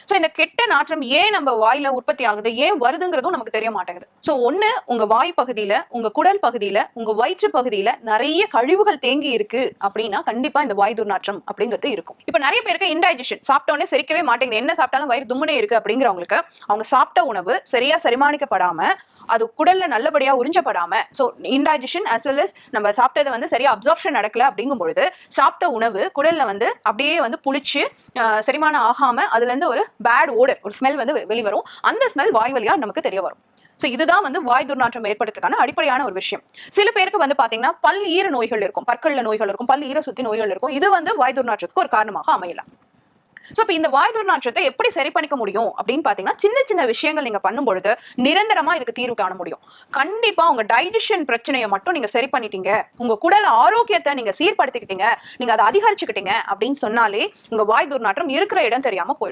So இந்த கெட்ட நாற்றம் ஏன் நம்ம வாயில உற்பத்தி ஆகுது, ஏன் வருதுங்கிறதும் நமக்கு தெரிய மாட்டேங்குது. சோ ஒண்ணு, உங்க வாய் பகுதியில, உங்க குடல் பகுதியில, உங்க வயிற்று பகுதியில நிறைய கழிவுகள் தேங்கி இருக்கு அப்படின்னா கண்டிப்பா இந்த வாய் துர்நாற்றம் அப்படிங்கிறது இருக்கும். இப்ப நிறைய பேருக்கு இன்டைஜஷன், சாப்பிட்டோன்னே செரிக்கவே மாட்டேங்குது, என்ன சாப்பிட்டாலும் வயிறு தும்முனே இருக்கு அப்படிங்கிறவங்களுக்கு அவங்க சாப்பிட்ட உணவு சரியா செரிமானிக்கப்படாம அது குடல்ல நல்லபடியா உறிஞ்சப்படாம, சோ இன்டைஜஷன் as well as நம்ம சாப்பிட்டதை வந்து சரியா அப்சார்ப்ஷன் நடக்கல அப்படிங்கும் பொழுது சாப்பிட்ட உணவு குடல்ல வந்து அப்படியே வந்து புளிச்சு செரிமானம் ஆகாம அதுல இருந்து ஒரு பேட் ஓடர், ஒரு ஸ்மெல் வந்து வெளிவரும். அந்த ஸ்மெல் வாய் வழியா நமக்கு தெரிய வரும். சோ இதுதான் வந்து வாய் துர்நாற்றம் ஏற்படுறதுக்கான அடிப்படையான ஒரு விஷயம். சில பேருக்கு வந்து பாத்தீங்கன்னா பல் ஈர நோய்கள் இருக்கும், பற்கள்ல நோய்கள் இருக்கும், பல் ஈர சுத்தி நோய்கள் இருக்கும். இது வந்து வாய் துர்நாற்றத்துக்கு ஒரு காரணமாக அமையலாம். சோ இப்ப இந்த வாய் துர்நாற்றத்தை எப்படி சரி பண்ணிக்க முடியும் அப்படின்னு பாத்தீங்கன்னா, சின்ன சின்ன விஷயங்கள் நீங்க பண்ணும் பொழுது நிரந்தரமா இதுக்கு தீர்வு காண முடியும். கண்டிப்பா உங்க டைஜஷன் பிரச்சனையை மட்டும் நீங்க சரி பண்ணிட்டீங்க, உங்க குடல் ஆரோக்கியத்தை நீங்க சீர்படுத்திக்கிட்டீங்க, நீங்க அதை அதிகரிச்சுக்கிட்டீங்க அப்படின்னு சொன்னாலே உங்க வாய் துர்நாற்றம் இருக்கிற இடம் தெரியாம போயிடும்.